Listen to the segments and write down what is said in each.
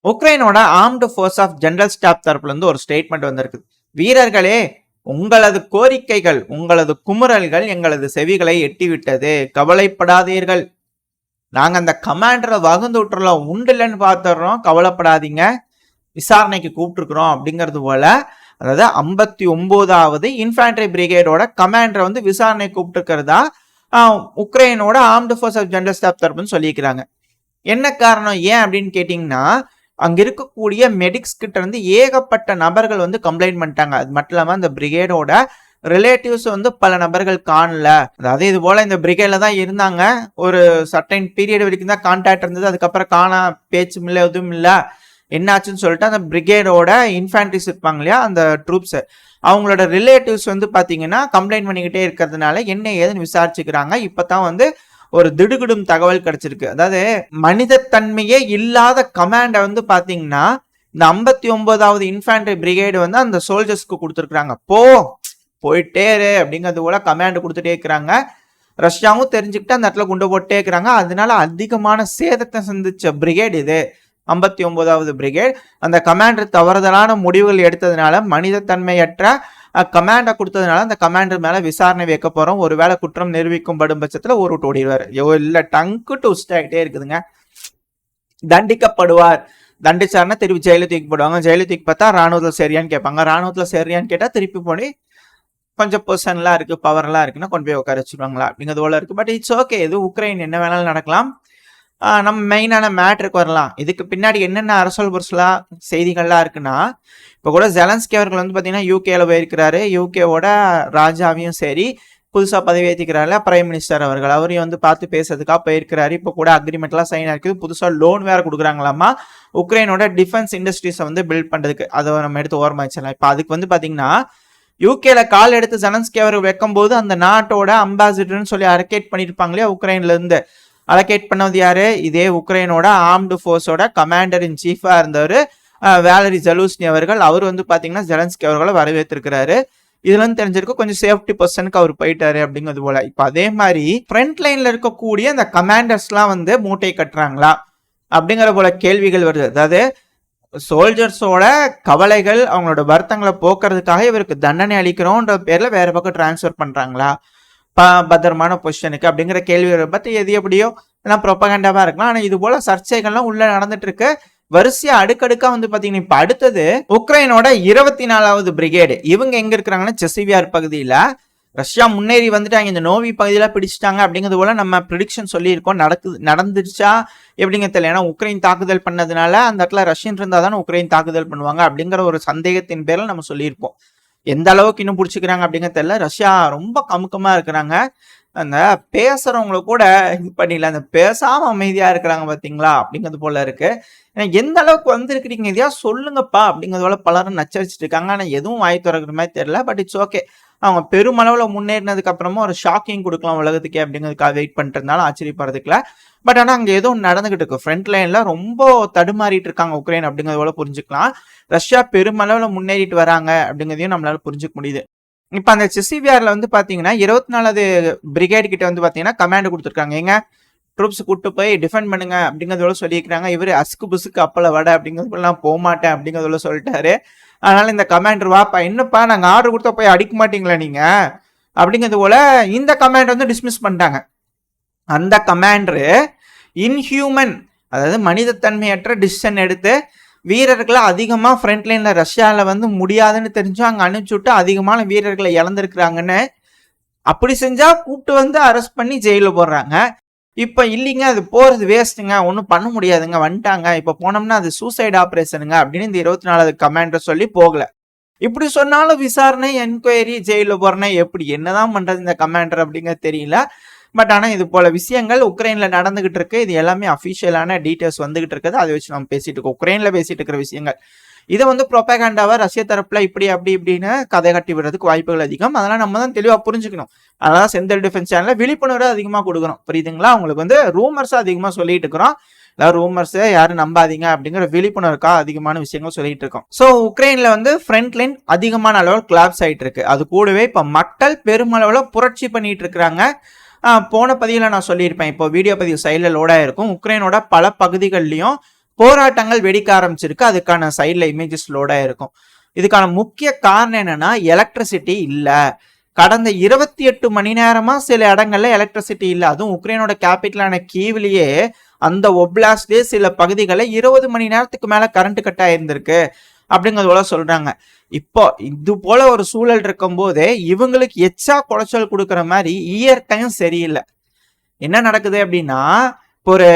உக்ரைனோட armed forces of general staff தரப்புல இருந்து ஒரு ஸ்டேட்மெண்ட் வந்திருக்கு. வீரர்களே, உங்களது கோரிக்கைகள், உங்களது குமுறல்கள் எங்களது செவிகளை எட்டிவிட்டது, கவலைப்படாதீர்கள். நாங்க அந்த கமாண்டரை வகுந்து விட்டுறோம், உண்டுலன்னு பார்த்துடுறோம், கவலைப்படாதீங்க, விசாரணைக்கு கூப்பிட்டுருக்குறோம் அப்படிங்கிறது போல. அதாவது 59வது இன்ஃபேண்ட்ரி பிரிகேடோட கமாண்டரை வந்து விசாரணை கூப்பிட்டுருக்கிறதா உக்ரைனோட armed forces of general staff தரப்புன்னு சொல்லியிருக்கிறாங்க. என்ன காரணம், ஏன் அப்படின்னு கேட்டீங்கன்னா, அங்க இருக்கக்கூடிய மெடிக்ஸ் கிட்ட இருந்து ஏகப்பட்ட நபர்கள் வந்து கம்ப்ளைண்ட் பண்ணிட்டாங்க. அது மட்டும் இல்லாம அந்த பிரிகேடோட ரிலேட்டிவ்ஸ் வந்து பல நபர்கள் காணல. அதாவது இது போல இந்த பிரிகேட்ல தான் இருந்தாங்க, ஒரு சர்டைன் பீரியட் வரைக்கும் தான் கான்டாக்ட் இருந்தது, அதுக்கப்புறம் காணா பேச்சு இல்லை, எதுவும் இல்லை, என்னாச்சுன்னு சொல்லிட்டு அந்த பிரிகேடோட இன்ஃபேண்ட்ரிஸ் இருப்பாங்க இல்லையா, அந்த ட்ரூப்ஸ், அவங்களோட ரிலேட்டிவ்ஸ் வந்து பாத்தீங்கன்னா கம்ப்ளைண்ட் பண்ணிக்கிட்டே இருக்கிறதுனால என்ன ஏதுன்னு விசாரிச்சுக்கிறாங்க. இப்பதான் வந்து ஒரு திடுகிடும் தகவல் கிடைச்சிருக்கு. அதாவது மனித தன்மையே இல்லாத கமாண்டை வந்து பாத்தீங்கன்னா இந்த 59வது இன்ஃபேண்ட்ரி பிரிகேடு வந்து அந்த சோல்ஜர்ஸ்க்கு கொடுத்துருக்காங்க. போயிட்டே இரு அப்படிங்கிறது போல கமாண்ட் கொடுத்துட்டே இருக்கிறாங்க. ரஷ்யாவும் தெரிஞ்சுக்கிட்டு அந்த இடத்துல குண்டு போட்டே இருக்கிறாங்க. அதனால அதிகமான சேதத்தை சந்திச்ச பிரிகேட் இது 59வது பிரிகேட். அந்த கமாண்டர் தவறுதலான முடிவுகள் எடுத்ததுனால, மனித தன்மையற்ற கமாண்டை கொடுத்ததுனால அந்த கமாண்டர் மேல விசாரணை வைக்க போறோம். ஒருவேளை குற்றம் நிரூபிக்கும் படும் பட்சத்துல ஒரு விட்டு ஓடிடுவார். இல்ல டங்கு ட்விஸ்ட் ஆகிட்டே இருக்குதுங்க. தண்டிக்கப்படுவார், தண்டிச்சாருன்னா திருப்பி ஜெயில தூக்கி போடுவாங்க. ஜெயில தூக்கி பார்த்தா ராணுவத்துல சரியான்னு கேட்பாங்க. ராணுவத்துல சரியான்னு கேட்டா திருப்பி போய் கொஞ்சம் பொசிஷன்லாம் இருக்கு, பவர்லாம் இருக்குன்னா கொண்டு போய் உட்கார வச்சுருவாங்களா அப்படிங்கிறது போல இருக்கு. பட் இட்ஸ் ஓகே, இது உக்ரைன், என்ன வேணாலும் நடக்கலாம். நம்ம மெயினான மேட்ருக்கு வரலாம். இதுக்கு பின்னாடி என்னென்ன அரசல் புரசலா செய்திகள்லாம் இருக்குன்னா, இப்போ கூட ஜெலன்ஸ்கி அவர்கள் வந்து பார்த்தீங்கன்னா யூகேல போயிருக்கிறாரு. யூகேவோட ராஜாவையும் சரி புதுசாக பதவி ஏற்றிக்கிறாரு பிரைம் மினிஸ்டர் அவர்கள், அவரையும் வந்து பார்த்து பேசுறதுக்காக போயிருக்கிறாரு. இப்போ கூட அக்ரிமெண்ட்லாம் சைன் ஆகிருக்குது. புதுசாக லோன் வேற கொடுக்குறாங்களாமா உக்ரைனோட டிஃபென்ஸ் இண்டஸ்ட்ரீஸை வந்து பில்ட் பண்ணுறதுக்கு. அதை நம்ம எடுத்து ஓரமாக வச்சிடலாம். இப்போ அதுக்கு வந்து பார்த்தீங்கன்னா யூகேல கால் எடுத்து ஜெலன்ஸ்கி அவர்கள் வைக்கும் போது அந்த நாட்டோட அம்பாசிடர்னு சொல்லி அலோகேட் பண்ணியிருப்பாங்க இல்லையா, உக்ரைன்ல இருந்து அலோகேட் பண்ணது யாரு, இதே உக்ரைனோட ஆர்ம்டு ஃபோர்ஸோட கமாண்டர் இன் சீஃபா இருந்தவர் வேலரி ஜலூஸ்னி அவர்கள். அவர் வந்து பாத்தீங்கன்னா ஜெலன்ஸ்கி அவர்களை வரவேற்றிருக்கிறாரு. இதுல இருந்து தெரிஞ்சிருக்கு கொஞ்சம் சேஃப்டி பொசிஷனுக்கு அவர் போயிட்டாரு அப்படிங்கிறது போல. இப்ப அதே மாதிரி ஃப்ரண்ட் லைன்ல இருக்கக்கூடிய அந்த கமாண்டர்ஸ் எல்லாம் வந்து மூட்டை கட்டுறாங்களா அப்படிங்கிற போல கேள்விகள் வருது. அதாவது சோல்ஜர்ஸோட கவலைகள், அவங்களோட வருத்தங்களை போக்குறதுக்காக இவருக்கு தண்டனை அளிக்கிறோன்ற பேர்ல வேற பக்கம் டிரான்ஸ்ஃபர் பண்றாங்களா பத்திரமான பொசிஷனுக்கு அப்படிங்கிற கேள்விகளை பத்தி எது எப்படியோ எல்லாம் ப்ரொபகண்டாவா இருக்கலாம். ஆனா இது போல சர்ச்சைகள்லாம் உள்ள நடந்துட்டு இருக்கு. வரிசையா அடுக்கடுக்கா வந்து பாத்தீங்கன்னா இப்ப அடுத்தது உக்ரைனோட 24வது பிரிகேடு. இவங்க எங்க இருக்கிறாங்கன்னா செசிவியார் பகுதியில. ரஷ்யா முன்னேறி வந்துட்டாங்க, இந்த நோவி பகுதியில பிடிச்சிட்டாங்க அப்படிங்கிறது போல நம்ம ப்ரிடிக்ஷன் சொல்லியிருக்கோம். நடந்துருச்சா எப்படிங்க தெரியல. ஏன்னா உக்ரைன் தாக்குதல் பண்ணதுனால அந்த இடத்துல ரஷ்யன் இருந்தா தானே உக்ரைன் தாக்குதல் பண்ணுவாங்க அப்படிங்கிற ஒரு சந்தேகத்தின் பேர்ல நம்ம சொல்லியிருப்போம். எந்த அளவுக்கு இன்னும் பிடிச்சிக்கிறாங்க அப்படிங்க தெரியல. ரஷ்யா ரொம்ப கமுக்கமா இருக்கிறாங்க. அந்த பேசுறவங்களை கூட இது பண்ணிடல, அந்த பேசாம அமைதியா இருக்கிறாங்க பாத்தீங்களா அப்படிங்கிறது போல இருக்கு. எந்த அளவுக்கு வந்திருக்கிறீங்க எதையா சொல்லுங்கப்பா அப்படிங்கிறது போல பலரும் நச்சரிச்சுட்டு இருக்காங்க. ஆனா எதுவும் வாய் திறக்கிற மாதிரி தெரியல. பட் இட்ஸ் ஓகே, அவங்க பெருமளவுல முன்னேறினதுக்கு அப்புறமா ஒரு ஷாக்கிங் கொடுக்கலாம் உலகத்துக்கே அப்படிங்கிறதுக்காக வெயிட் பண்ணிட்டு இருந்தாலும் ஆச்சரியப்படுறதுக்குல. பட் ஆனா அங்க ஏதோ நடந்துகிட்டு இருக்கு. ஃப்ரண்ட் லைன்ல ரொம்ப தடுமாறிட்டு இருக்காங்க உக்ரைன் அப்படிங்கிறது போல புரிஞ்சுக்கலாம். ரஷ்யா பெருமளவுல முன்னேறிட்டு வராங்க அப்படிங்கிறதையும் நம்மளால புரிஞ்சுக்க முடியுது. இப்ப அந்த செசிவியார்ல வந்து பாத்தீங்கன்னா 24வது பிரிகேட் கிட்ட வந்து பாத்தீங்கன்னா கமாண்ட் கொடுத்துருக்காங்க, எங்க ட்ரூப்ஸ் கூட்டு போய் டிஃபெண்ட் பண்ணுங்க அப்படிங்கிறதோட சொல்லியிருக்காங்க. இவரு அஸ்கு புசுக்கு அப்பல வட அப்படிங்கிறது நான் போக மாட்டேன் அப்படிங்கிறதோட சொல்லிட்டாரு. அதனால இந்த கமாண்டர் வாப்பா, என்னப்பா நாங்க ஆர்டர் கொடுத்தா போய் அடிக்க மாட்டீங்களா நீங்க அப்படிங்கிறது போல இந்த கமாண்டர் வந்து டிஸ்மிஸ் பண்ணிட்டாங்க. அந்த கமாண்டரு இன்ஹியூமன், அதாவது மனிதத்தன்மையற்ற டிசிஷன் எடுத்து வீரர்களை அதிகமா ஃப்ரண்ட் லைன்ல ரஷ்யால வந்து முடியாதுன்னு தெரிஞ்சு அங்க அனுப்பிச்சு விட்டு அதிகமான வீரர்களை இழந்திருக்கிறாங்கன்னு, அப்படி செஞ்சா கூப்பிட்டு வந்து அரெஸ்ட் பண்ணி ஜெயில போடுறாங்க. இப்ப இல்லைங்க அது போறது வேஸ்ட்டுங்க, ஒன்றும் பண்ண முடியாதுங்க, வந்துட்டாங்க, இப்ப போனோம்னா அது சூசைட் ஆபரேஷனுங்க அப்படின்னு இந்த 24வது கமாண்டர் சொல்லி போகல. இப்படி சொன்னாலும் விசாரணை, என்கொயரி, ஜெயில போறேன்னா எப்படி என்னதான் பண்றது இந்த கமாண்டர் அப்படிங்கிறது தெரியல. பட் ஆனா இது போல விஷயங்கள் உக்ரைன்ல நடந்துகிட்டு இருக்கு. இது எல்லாமே அபிஷியலான டீடைல்ஸ் வந்துகிட்டு இருக்குது. அதை வச்சு நம்ம பேசிட்டு இருக்கோம். உக்ரைன்ல பேசிட்டு இருக்கிற விஷயங்கள் இதை வந்து ப்ரொபகண்டாவா ரஷ்ய தரப்புல இப்படி அப்படி இப்படின்னு கதை கட்டி விடுறதுக்கு வாய்ப்புகள் அதிகம். அதெல்லாம் நம்ம தான் தெளிவா புரிஞ்சுக்கணும். அதனால செந்தில் டிஃபென்ஸ் சேனல்ல விழிப்புணர்வு அதிகமா கொடுக்கணும், புரியுதுங்களா? உங்களுக்கு வந்து ரூமர்ஸ் அதிகமா சொல்லிட்டு இருக்கிறோம். அதாவது ரூமர்ஸ் யாரும் நம்பாதீங்க அப்படிங்கிற விழிப்புணர்வுக்காக அதிகமான விஷயங்கள் சொல்லிட்டு இருக்கோம். ஸோ உக்ரைன்ல வந்து ஃப்ரண்ட் லைன் அதிகமான அளவில் கிளாப்ஸ் ஆயிட்டு இருக்கு. அது கூடவே இப்ப மக்கள் பெருமளவுல புரட்சி பண்ணிட்டு இருக்கிறாங்க. போன பதிவில் நான் சொல்லியிருப்பேன், இப்போ வீடியோ பதிவு சைடில் லோடாக இருக்கும். உக்ரைனோட பல பகுதிகளிலையும் போராட்டங்கள் வெடிக்க ஆரம்பிச்சிருக்கு. அதுக்கான சைட்ல இமேஜஸ் லோடா இருக்கும். இதுக்கான முக்கிய காரணம் என்னன்னா எலக்ட்ரிசிட்டி இல்ல. கடந்த 28 மணி நேரமா சில இடங்கள்ல எலக்ட்ரிசிட்டி இல்ல. அதுவும் உக்ரைனோட கேபிட்டலான கீவ்லயே அந்த ஒப்லாஸ்ட்லயே சில பகுதிகளை 20 மணி நேரத்துக்கு மேல கரண்ட் கட் ஆயிருந்திருக்கு அப்படிங்கிறது போல சொல்றாங்க. இப்போ இது போல ஒரு சூழல் இருக்கும் போதே இவங்களுக்கு எச்சா குறைச்சல் கொடுக்குற மாதிரி இயற்கையும் சரியில்லை. என்ன நடக்குது அப்படின்னா, இப்போ ஒரு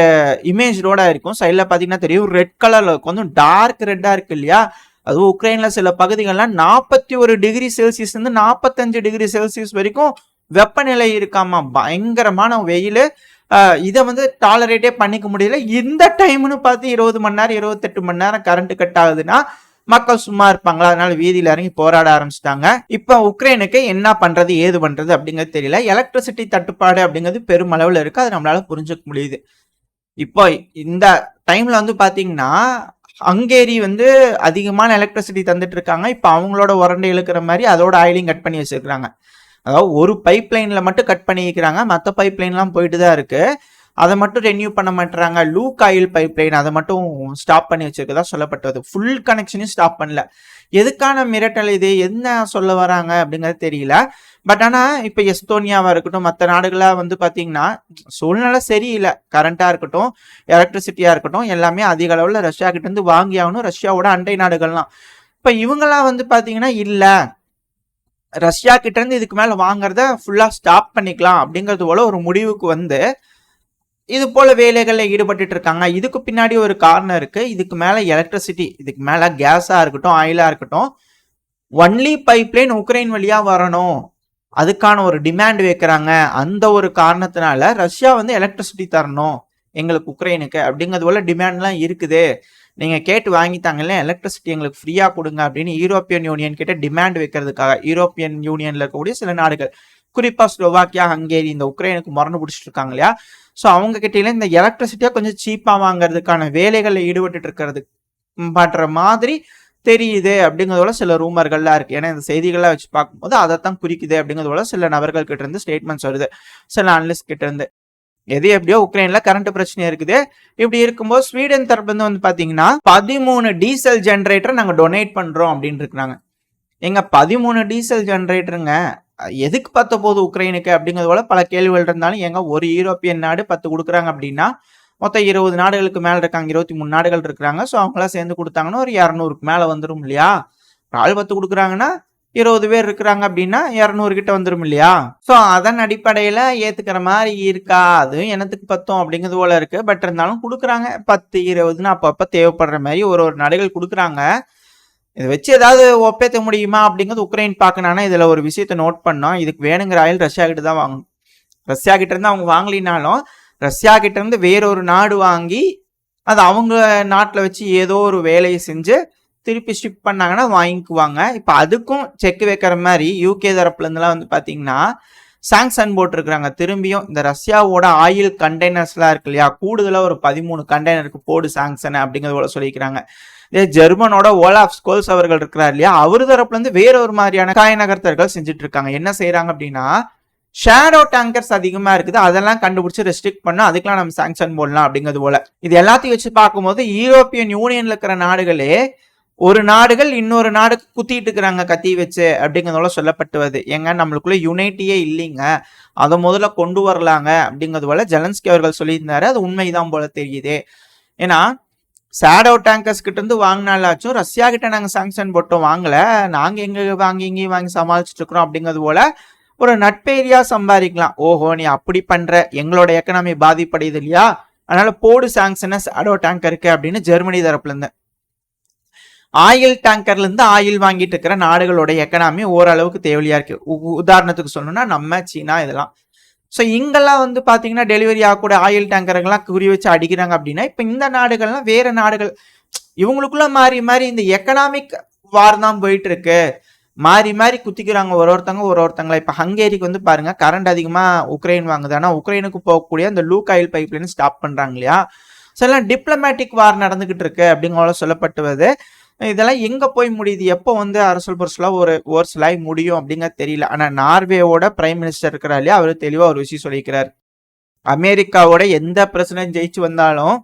இமேஜ் ரோடா இருக்கும், சைட்ல பாத்தீங்கன்னா தெரியும் ரெட் கலர்ல இருக்கும், கொஞ்சம் டார்க் ரெட்டா இருக்கு இல்லையா. அதுவும் உக்ரைன்ல சில பகுதிகள்லாம் 41 டிகிரி செல்சியஸ் இருந்து 45 டிகிரி செல்சியஸ் வரைக்கும் வெப்பநிலை இருக்காமா. பயங்கரமான வெயில். இதை வந்து டாலரேட்டே பண்ணிக்க முடியல. இந்த டைம்னு பார்த்து 20 மணி நேரம் 28 மணி நேரம் கரண்ட் கட் ஆகுதுன்னா மக்கள் சும்மா இருப்பாங்களா? அதனால வீதியில இறங்கி போராட ஆரம்பிச்சிட்டாங்க. இப்ப உக்ரைனுக்கு என்ன பண்றது ஏது பண்றது அப்படிங்கிறது தெரியல. எலக்ட்ரிசிட்டி தட்டுப்பாடு அப்படிங்கிறது பெருமளவுல இருக்கு, அது நம்மளால புரிஞ்சுக்க முடியுது. இப்போ இந்த டைம்ல வந்து பாத்தீங்கன்னா ஹங்கேரி வந்து அதிகமான எலக்ட்ரிசிட்டி தந்துட்டு இருக்காங்க. இப்ப அவங்களோட உரண்டை இழுக்கிற மாதிரி அதோட ஆயிலையும் கட் பண்ணி வச்சிருக்காங்க. அதாவது ஒரு பைப் லைன்ல மட்டும் கட் பண்ணிக்கிறாங்க, மற்ற பைப் லைன்லாம் போயிட்டு தான் இருக்கு. அதை மட்டும் ரெனியூ பண்ண மாட்டாங்க. லூக் ஆயில் பைப் லைன் அதை மட்டும் ஸ்டாப் பண்ணி வச்சிருக்கதா சொல்லப்பட்டது. ஃபுல் கனெக்ஷனையும் ஸ்டாப் பண்ணல. எதுக்கான மிரட்டல் இது, என்ன சொல்ல வராங்க அப்படிங்கிறது தெரியல. பட் ஆனா இப்ப எஸ்தோனியாவா இருக்கட்டும், மற்ற நாடுகளா வந்து பாத்தீங்கன்னா சூழ்நிலை சரியில்லை. கரண்டா இருக்கட்டும், எலக்ட்ரிசிட்டியா இருக்கட்டும், எல்லாமே அதிக அளவுல ரஷ்யா கிட்ட இருந்து வாங்கி ஆகணும். ரஷ்யாவோட அண்டை நாடுகள்லாம் இப்ப இவங்கெல்லாம் வந்து பாத்தீங்கன்னா இல்ல, ரஷ்யா கிட்ட இருந்து இதுக்கு மேல வாங்குறத ஃபுல்லா ஸ்டாப் பண்ணிக்கலாம் அப்படிங்கிறது போல ஒரு முடிவுக்கு வந்து இது போல வேலைகள்ல ஈடுபட்டு இருக்காங்க. இதுக்கு பின்னாடி ஒரு காரணம் இருக்கு. இதுக்கு மேல எலக்ட்ரிசிட்டி, இதுக்கு மேல கேஸா இருக்கட்டும், ஆயிலா இருக்கட்டும், ஒன்லி பைப்லைன் உக்ரைன் வழியா வரணும், அதுக்கான ஒரு டிமாண்ட் வைக்கிறாங்க. அந்த ஒரு காரணத்தினால ரஷ்யா வந்து எலக்ட்ரிசிட்டி தரணும் எங்களுக்கு உக்ரைனுக்கு அப்படிங்கிறது போல டிமாண்ட்லாம் இருக்குது. நீங்க கேட்டு வாங்கித்தாங்கல்ல, எலக்ட்ரிசிட்டி எங்களுக்கு ஃப்ரீயா கொடுங்க அப்படின்னு யூரோப்பியன் யூனியன் கிட்ட டிமாண்ட் வைக்கிறதுக்காக யூரோப்பியன் யூனியன்ல இருக்கக்கூடிய சில நாடுகள், குறிப்பா ஸ்லோவாக்கியா, ஹங்கேரி, இந்த உக்ரைனுக்கு மரணு பிடிச்சிட்டு இருக்காங்க இல்லையா. ஸோ அவங்க கிட்ட இந்த எலக்ட்ரிசிட்டியா கொஞ்சம் சீப்பா வாங்குறதுக்கான வேலைகளில் ஈடுபட்டு இருக்கிறது பண்ற மாதிரி தெரியுது அப்படிங்கிறதோட சில ரூமர்கள்லாம் இருக்கு. ஏன்னா இந்த செய்திகள்லாம் வச்சு பார்க்கும்போது அதைத்தான் குறிக்குது அப்படிங்கிறதோட சில நபர்கள் கிட்ட இருந்து ஸ்டேட்மெண்ட்ஸ் வருது, சில அனலிஸ்ட் கிட்ட இருந்து. எது எப்படியோ உக்ரைன்ல கரண்ட் பிரச்சனை இருக்குது. இப்படி இருக்கும்போது ஸ்வீடன் தரப்புல வந்து பாத்தீங்கன்னா 13 டீசல் ஜெனரேட்டர் நாங்க டொனேட் பண்றோம் அப்படின்னு இருக்கிறாங்க. எங்க 13 டீசல் ஜெனரேட்டருங்க எதுக்கு 10 போகுது உக்ரைனுக்கு அப்படிங்கிறது போல பல கேள்விகள் இருந்தாலும், எங்க ஒரு யூரோப்பியன் நாடு 10 கொடுக்குறாங்க அப்படின்னா மொத்தம் 20 நாடுகளுக்கு மேல இருக்காங்க, 23 நாடுகள் இருக்கிறாங்க. ஸோ அவங்களாம் சேர்ந்து கொடுத்தாங்கன்னா ஒரு 200க்கு மேல வந்துடும் இல்லையா. ஆள் 10 கொடுக்குறாங்கன்னா 20 பேர் இருக்கிறாங்க அப்படின்னா 200 கிட்ட வந்துடும் இல்லையா. ஸோ அதன் அடிப்படையில ஏத்துக்கிற மாதிரி இருக்கா, அதுவும் எனத்துக்கு 10 அப்படிங்கிறது போல இருக்கு. பட் இருந்தாலும் கொடுக்குறாங்க 10 20ன்னு அப்பப்ப தேவைப்படுற மாதிரி ஒரு நாடுகள் கொடுக்குறாங்க. இதை வச்சு ஏதாவது ஒப்பேத்த முடியுமா அப்படிங்கிறது உக்ரைன் பார்க்கணும்னா இதுல ஒரு விஷயத்த நோட் பண்ணோம். இதுக்கு வேணுங்கிற ஆயில் ரஷ்யா கிட்ட தான் வாங்கணும். ரஷ்யா கிட்ட இருந்து அவங்க வாங்கலினாலும் ரஷ்யா கிட்ட இருந்து வேறொரு நாடு வாங்கி அது அவங்க நாட்டில் வச்சு ஏதோ ஒரு வேலையை செஞ்சு திருப்பி ஷிப் பண்ணாங்கன்னா வாங்கிக்குவாங்க. இப்போ அதுக்கும் செக் வைக்கிற மாதிரி யூகே தரப்புல இருந்துலாம் வந்து பாத்தீங்கன்னா சாங்ஷன் போட்டிருக்கிறாங்க. திரும்பியும் இந்த ரஷ்யாவோட ஆயில் கண்டெய்னர்ஸ்லாம் இருக்கு இல்லையா, கூடுதலாக ஒரு 13 கண்டெய்னருக்கு போடு சாங்ஷன் அப்படிங்கிறது போல சொல்லிக்கிறாங்க. ஜெர்மனோட ஓலாஃப் ஸ்கோல்ஸ் அவர்கள் இருக்கிறார் இல்லையா, அவரு தரப்புல இருந்து வேற ஒரு மாதிரியான காய நகர்த்தர்கள் செஞ்சுட்டு இருக்காங்க. என்ன செய்யறாங்க அப்படின்னா, ஷேடோ டேங்கர்ஸ் அதிகமா இருக்குது, அதெல்லாம் கண்டுபிடிச்சு ரெஸ்ட்ரிக்ட் பண்ணா அதுக்கெல்லாம் நம்ம சாங்ஷன் போடலாம் அப்படிங்கிறது போல. இது எல்லாத்தையும் வச்சு பார்க்கும்போது யூரோப்பியன் யூனியன்ல இருக்கிற நாடுகளே ஒரு நாடுகள் இன்னொரு நாடுக்கு குத்திட்டு இருக்கிறாங்க கத்தி வச்சு அப்படிங்கிறதோட சொல்லப்பட்டுவது. ஏங்க நம்மளுக்குள்ள யுனைட்டியே இல்லைங்க, அதை முதல்ல கொண்டு வரலாங்க அப்படிங்கிறது போல ஜெலன்ஸ்கி அவர்கள் சொல்லியிருந்தாரு. அது உண்மைதான் போல தெரியுது. ஏன்னா ஷேடோ டேங்கர்ஸ் கிட்ட இருந்து வாங்கினாலாச்சும் ரஷ்யா கிட்ட நாங்க சாங்ஷன் போட்டோம் வாங்கல, நாங்க எங்க வாங்கி இங்கேயும் வாங்கி சமாளிச்சுட்டு இருக்கிறோம் அப்படிங்கிறது போல ஒரு நட்பேரியா சம்பாதிக்கலாம். ஓஹோ நீ அப்படி பண்ற, எங்களோட எக்கனாமி பாதிப்படையுது இல்லையா, அதனால போடு சாங்ஷனை ஷேடோ டேங்கருக்கு அப்படின்னு ஜெர்மனி தரப்புல இருந்து. ஆயில் டேங்கர்ல இருந்து ஆயில் வாங்கிட்டு இருக்கிற நாடுகளோட எக்கனாமி ஓரளவுக்கு தேவையா இருக்கு. உதாரணத்துக்கு சொல்லணும்னா நம்ம சீனா இதெல்லாம். ஸோ இங்கெல்லாம் வந்து பாத்தீங்கன்னா டெலிவரி ஆகக்கூடிய ஆயில் டேங்கருங்கெல்லாம் குறி வச்சு அடிக்கிறாங்க அப்படின்னா இப்ப இந்த நாடுகள்லாம் வேற நாடுகள் இவங்களுக்குள்ள மாறி மாறி இந்த எக்கனாமிக் வார் தான் போயிட்டு இருக்கு. மாறி மாறி குத்திக்கிறாங்க ஒருத்தங்களை. இப்ப ஹங்கேரிக்கு வந்து பாருங்க கரண்ட் அதிகமா உக்ரைன் வாங்குது, ஆனா உக்ரைனுக்கு போகக்கூடிய அந்த Lukoil pipeline stop பண்றாங்க இல்லையா. ஸோ எல்லாம் டிப்ளமேட்டிக் வார் நடந்துகிட்டு இருக்கு அப்படிங்கிற சொல்லப்பட்டுவது. இதெல்லாம் எங்க போய் முடியுது, எப்போ வந்து அரசல் பொருசலா ஒரு சிலாய் முடியும் அப்படிங்கிறது தெரியல. ஆனா நார்வேவோட பிரைம் மினிஸ்டர் இருக்கிறா இல்லையா, அவரு தெளிவா ஒரு விஷயம் சொல்லிக்கிறார். அமெரிக்காவோட எந்த பிரசிடென்ட் ஜெயிச்சு வந்தாலும்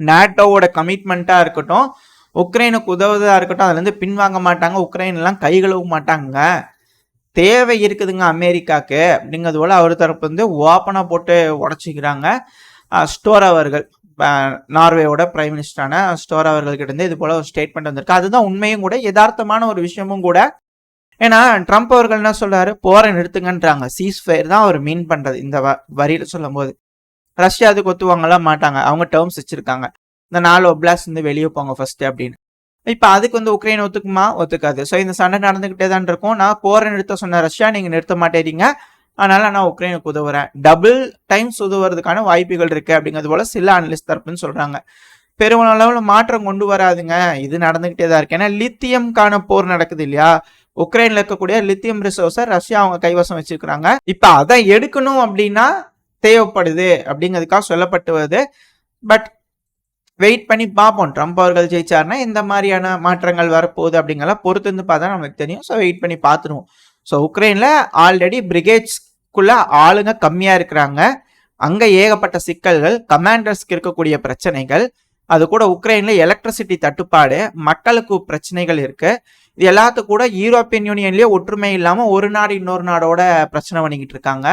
நேட்டோவோட கமிட்மெண்ட்டா இருக்கட்டும், உக்ரைனுக்கு உதவுவதா இருக்கட்டும், அதுல இருந்து பின்வாங்க மாட்டாங்க. உக்ரைன் எல்லாம் கை கழுவ மாட்டாங்க. தேவை இருக்குதுங்க அமெரிக்காக்கு அப்படிங்கிறது போல அவர் தரப்பு வந்து ஓப்பனா போட்டு உடச்சிக்கிறாங்க. ஸ்டோர் அவர்கள் நார்வேயோட பிரைம் மினிஸ்டரான ஸ்டோர் அவர்கள்கிட்ட இருந்து இது போல ஒரு ஸ்டேட்மெண்ட் வந்திருக்கு. அதுதான் உண்மையும் கூட, யதார்த்தமான ஒரு விஷயமும் கூட. ஏன்னா ட்ரம்ப் அவர்கள் என்ன சொல்றாரு, போரை நிறுத்துங்கன்றாங்க. சீஸ் ஃபயர் தான் அவர் மீன் பண்றது இந்த வரியில சொல்லும் போது. ரஷ்யா அதுக்கு ஒத்துவாங்கலாம் மாட்டாங்க, அவங்க டேர்ம்ஸ் வச்சிருக்காங்க. இந்த 4 ஒப்லாஸ் வந்து வெளியே போங்க ஃபர்ஸ்ட் அப்படின்னு. இப்ப அதுக்கு வந்து உக்ரைன் ஒத்துக்குமா? ஒத்துக்காது. ஸோ இந்த சண்டை நடந்துகிட்டே தான் இருக்கும். நான் போரை நிறுத்த சொன்ன ரஷ்யா நீங்க நிறுத்த மாட்டேறீங்க, அதனால நான் உக்ரைனுக்கு உதவுறேன். டபுள் டைம்ஸ் உதவுறதுக்கான வாய்ப்புகள் இருக்கு அப்படிங்கிறது போல சில அனலிஸ்ட் தரப்புன்னு சொல்றாங்க. பெருமளவுல மாற்றம் கொண்டு வராதுங்க, இது நடந்துகிட்டே தான் இருக்கு. ஏன்னா லித்தியம்கான போர் நடக்குது இல்லையா, உக்ரைன்ல இருக்கக்கூடிய லித்தியம் ரிசோர்ஸை ரஷ்யா அவங்க கைவசம் வச்சிருக்கிறாங்க. இப்ப அதை எடுக்கணும் அப்படின்னா தேவைப்படுது அப்படிங்கிறதுக்காக சொல்லப்பட்டு வருது. பட் வெயிட் பண்ணி பார்ப்போம், ட்ரம்ப் அவர்கள் ஜெயிச்சாருன்னா இந்த மாதிரியான மாற்றங்கள் வரப்போகுது அப்படிங்கலாம் பொறுத்து இருந்து பார்த்தா நம்மளுக்கு தெரியும். ஸோ வெயிட் பண்ணி பார்த்துருவோம். ஸோ உக்ரைன்ல ஆல்ரெடி பிரிகேட்ஸ்குள்ள ஆளுங்க கம்மியா இருக்கிறாங்க, அங்க ஏகப்பட்ட சிக்கல்கள், கமாண்டர்ஸ்க்கு இருக்கக்கூடிய பிரச்சனைகள், அது கூட உக்ரைன்ல எலக்ட்ரிசிட்டி தட்டுப்பாடு, மக்களுக்கு பிரச்சனைகள் இருக்கு. இது எல்லாத்துக்கும் கூட யூரோப்பியன் யூனியன்லயே ஒற்றுமை இல்லாம ஒரு நாடு இன்னொரு நாடோட பிரச்சனை பண்ணிக்கிட்டு இருக்காங்க.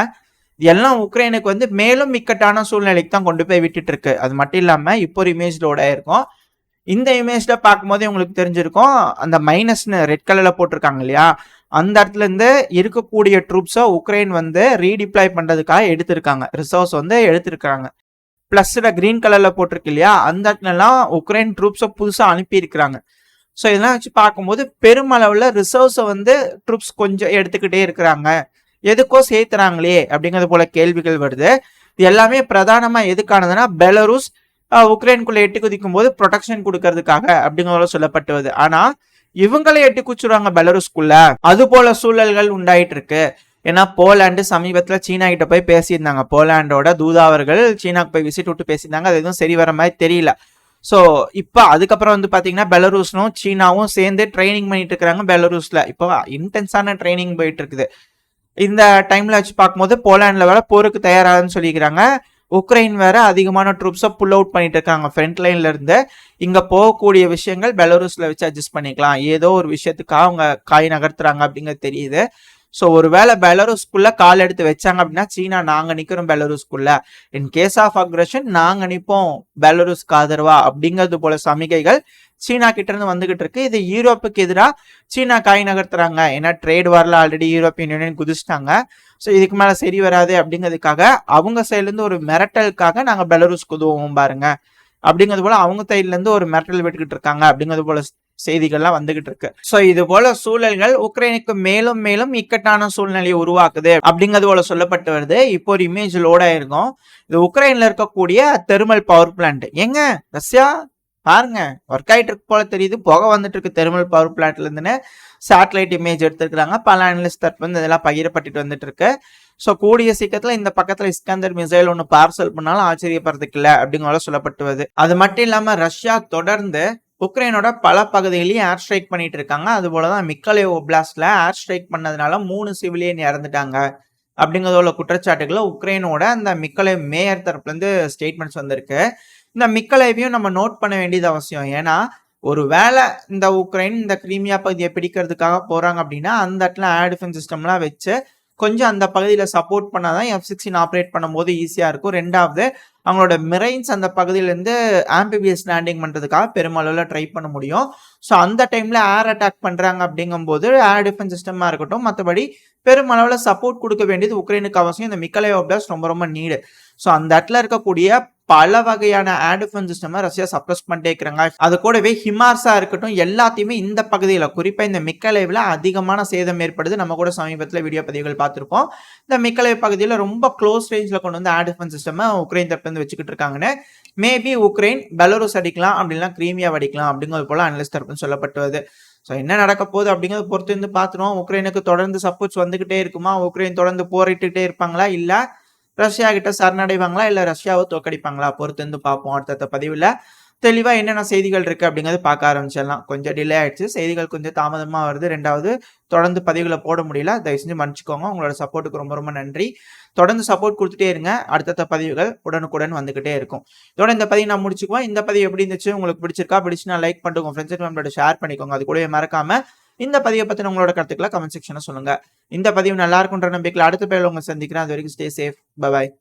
எல்லாம் உக்ரைனுக்கு வந்து மேலும் இக்கட்டான சூழ்நிலைக்கு தான் கொண்டு போய் விட்டுட்டு இருக்கு. அது மட்டும் இல்லாம இப்போ ஒரு இமேஜ்லோட இருக்கும். இந்த இமேஜ்ல பார்க்கும்போதே உங்களுக்கு தெரிஞ்சிருக்கும், அந்த மைனஸ்னு ரெட் கலர்ல போட்டிருக்காங்க இல்லையா, அந்த இடத்துல இருந்து இருக்கக்கூடிய ட்ரூப்ஸை உக்ரைன் வந்து ரீடிப்ளாய் பண்றதுக்காக எடுத்திருக்காங்க, ரிசர்வ்ஸ் வந்து எடுத்திருக்காங்க. பிளஸ்ல கிரீன் கலர்ல போட்டிருக்கு இல்லையா, அந்த இடத்துலலாம் உக்ரைன் ட்ரூப்ஸை புதுசா அனுப்பி இருக்கிறாங்க. ஸோ இதெல்லாம் வச்சு பார்க்கும்போது பெருமளவுல ரிசர்வ்ஸை வந்து ட்ரூப்ஸ் கொஞ்சம் எடுத்துக்கிட்டே இருக்கிறாங்க. எதுக்கோ சேர்த்துறாங்களே அப்படிங்கிறது போல கேள்விகள் வருது. இது எல்லாமே பிரதானமா எதுக்கானதுன்னா, பெலருஸ் உக்ரைனுக்குள்ள எட்டி குதிக்கும் போது ப்ரொடெக்ஷன் கொடுக்கறதுக்காக அப்படிங்கிறத சொல்லப்பட்டு வருது. ஆனா இவங்களே எட்டி குச்சிருவாங்க பெலருஸ்குள்ள, அது போல சூழல்கள் உண்டாயிட்டு இருக்கு. ஏன்னா போலாண்டு சமீபத்துல சீனா கிட்ட போய் பேசியிருந்தாங்க, போலாண்டோட தூதாவர்கள் சீனாக்கு போய் விசிட் விட்டு பேசியிருந்தாங்க. அது எதுவும் சரி வர மாதிரி தெரியல. ஸோ இப்போ அதுக்கப்புறம் வந்து பாத்தீங்கன்னா பெலருஸும் சீனாவும் சேர்ந்து ட்ரைனிங் பண்ணிட்டு இருக்கிறாங்க. பெலருஸ்ல இப்போ இன்டென்ஸான ட்ரைனிங் போயிட்டு இருக்குது. இந்த டைம்ல வச்சு பார்க்கும்போது போலாண்ட்ல வேற போருக்கு தயாராகுன்னு சொல்லிக்கிறாங்க. உக்ரைன் வேற அதிகமான ட்ரூப்ஸை புல் அவுட் பண்ணிட்டு இருக்காங்க ஃப்ரண்ட் லைன்ல இருந்து. இங்க போகக்கூடிய விஷயங்கள் பெலருஸ்ல வச்சு அட்ஜஸ்ட் பண்ணிக்கலாம், ஏதோ ஒரு விஷயத்துக்காக அவங்க காய் நகர்த்துறாங்க அப்படிங்கிறது தெரியுது. ஸோ ஒருவேளை பெலருஸ்குள்ள கால் எடுத்து வச்சாங்க அப்படின்னா, சீனா நாங்க நிக்கிறோம் பெலருஸ்குள்ள, இன் கேஸ் ஆஃப் அக்ரஷன் நாங்க நிப்போம் பெலருஸ்க்கு ஆதரவா அப்படிங்கிறது போல சமிகைகள் சீனா கிட்ட இருந்து வந்துகிட்டு இருக்கு. இது யூரோப்புக்கு எதிராக சீனா காய் நகர்த்துறாங்க. ஏன்னா ட்ரேட் வார்ல ஆல்ரெடி யூரோப்பியன் யூனியன் குதிச்சிட்டாங்க. ஸோ இதுக்கு மேல சரி வராது அப்படிங்கிறதுக்காக அவங்க சைட்ல இருந்து ஒரு மிரட்டலுக்காக நாங்க பெலருஸ் குதுவோம் பாருங்க அப்படிங்கிறது போல அவங்க சைட்ல இருந்து ஒரு மிரட்டல் விட்டுக்கிட்டு இருக்காங்க அப்படிங்கிறது போல செய்திகள்லாம் வந்துகிட்டு இருக்கு. ஸோ இது போல சூழல்கள் உக்ரைனுக்கு மேலும் மேலும் இக்கட்டான சூழ்நிலையை உருவாக்குது அப்படிங்கிறது போல சொல்லப்பட்டு வருது. இப்போ ஒரு இமேஜ் லோட் ஆயிருக்கும். இது உக்ரைன்ல இருக்கக்கூடிய தெர்மல் பவர் பிளான்ட். எங்க ரஷ்யா பாருங்க ஒர்க் ஆயிட்டு இருக்கு போல தெரியுது, புகை வந்துட்டு இருக்கு தெர்மல் பவர் பிளான்ட்ல இருந்துன்னு சேட்டலைட் இமேஜ் எடுத்துருக்காங்க. பல அனலிஸ்ட் தரப்பு வந்து இதெல்லாம் பகிரப்பட்டு வந்துட்டு இருக்கு. ஸோ கூடிய சீக்கிரத்துல இந்த பக்கத்துல இஸ்கந்தர் மிசைல் ஒன்று பார்சல் பண்ணாலும் ஆச்சரியப்படுறதுக்கு இல்லை அப்படிங்கிற சொல்லப்பட்டு வருது. அது மட்டும் இல்லாம ரஷ்யா தொடர்ந்து உக்ரைனோட பல பகுதிகளையும் ஏர் ஸ்ட்ரைக் பண்ணிட்டு இருக்காங்க. அது போலதான் மிக்கலேவ் ஒப்லாஸ்ட்ல ஏர் ஸ்ட்ரைக் பண்ணதுனால 3 சிவிலியன் இறந்துட்டாங்க அப்படிங்கிறதோட குற்றச்சாட்டுகளை உக்ரைனோட அந்த மிக்கலேவ் மேயர் தரப்புல இருந்து ஸ்டேட்மெண்ட்ஸ் வந்திருக்கு. இந்த மிக்கலேவையும் நம்ம நோட் பண்ண வேண்டியது அவசியம். ஏன்னா ஒரு வேளை இந்த உக்ரைன் இந்த கிரீமியா பகுதியை பிடிக்கிறதுக்காக போறாங்க அப்படின்னா, அந்த இடத்துல ஏர் டிஃபென்ஸ் சிஸ்டம்லாம் வச்சு கொஞ்சம் அந்த பகுதியில் சப்போர்ட் பண்ணாதான் F-16 ஆப்ரேட் பண்ணும் போது ஈஸியா இருக்கும். ரெண்டாவது அவங்களோட மிரைன்ஸ் அந்த பகுதியிலேருந்து ஆம்பிபிஎஸ் லேண்டிங் பண்றதுக்காக பெருமளவில் ட்ரை பண்ண முடியும். ஸோ அந்த டைம்ல ஏர் அட்டாக் பண்றாங்க அப்படிங்கும்போது ஏர் டிஃபென்ஸ் சிஸ்டமா இருக்கட்டும், மற்றபடி பெருமளவில் சப்போர்ட் கொடுக்க வேண்டியது உக்ரைனுக்கு அவசியம். இந்த மிக்கலேவ் ஒப்லாஸ்ட் ரொம்ப ரொம்ப நீடு. ஸோ அந்த இடத்துல இருக்கக்கூடிய பல வகையான air defence system Russia suppress பண்ணிட்டே இருக்கிறாங்க. அது கூடவே ஹிமார்ஸா இருக்கட்டும், எல்லாத்தையுமே இந்த பகுதியில் குறிப்பா இந்த மிக்கலேவ்ல அதிகமான சேதம் ஏற்படுது. நம்ம கூட சமீபத்தில் வீடியோ பதிவுகள் பார்த்திருப்போம். இந்த மிக்கலேவ் பகுதியில் ரொம்ப க்ளோஸ் ரேஞ்சில் கொண்டு வந்து ஏர் டிஃபென்ஸ் சிஸ்டம் உக்ரைன் தரப்பு வந்து வச்சுக்கிட்டு இருக்காங்கன்னு. மேபி உக்ரைன் பெலருஸ் அடிக்கலாம், அப்படின்னா கிரீமியா அடிக்கலாம் அப்படிங்கிறது போல அனலிஸ்ட் தரப்புன்னு சொல்லப்பட்டு வருது. ஸோ என்ன நடக்க போகுது அப்படிங்கிறது பொறுத்து இருந்து பார்த்துருவோம். உக்ரைனுக்கு தொடர்ந்து சப்போர்ட்ஸ் வந்துகிட்டே இருக்குமா, உக்ரைன் தொடர்ந்து போரிட்டுட்டே இருப்பாங்களா, இல்ல ரஷ்யா கிட்ட சரணடைவாங்களா, இல்ல ரஷ்யாவை தோக்கடிப்பாங்களா, பொறுத்து இருந்து பார்ப்போம் அடுத்த பதிவுல. தெளிவா என்னென்ன செய்திகள் இருக்கு அப்படிங்கிறது பார்க்க ஆரம்பிச்சிடலாம். கொஞ்சம் டிலே ஆயிடுச்சு. செய்திகள் கொஞ்சம் தாமதமா வருது. 2வது தொடர்ந்து பதிவுகள போட முடியல. தயவு செஞ்சு மன்னிச்சுக்கோங்க. உங்களோட சப்போர்ட்டுக்கு ரொம்ப ரொம்ப நன்றி. தொடர்ந்து சப்போர்ட் குடுத்துட்டே இருங்க. அடுத்தடுத்த பதிவுகள் உடனுக்குடன் வந்துகிட்டே இருக்கும். இதோட இந்த பதிவு நான் முடிச்சுக்குவேன். இந்த பதிவு எப்படி இருந்துச்சு? உங்களுக்கு பிடிச்சிருக்கா? பிடிச்சுனா லைக் பண்ணிட்டு உங்க ஃப்ரெண்ட்ஸ் அண்ட் ஃபேமிலியோட ஷேர் பண்ணிக்கோங்க. அது கூடவே மறக்காம இந்த பதிவ பத்தின உங்களோட கருத்துக்கள கமெண்ட் செக்ஷன்ல சொல்லுங்க. இந்த பதிவு நல்லா இருக்குன்ற நம்பிக்கையில அடுத்த பதிவுல உங்கள சந்திக்கிறேன். அதுவரைக்கும் ஸ்டே சேஃப். Bye bye.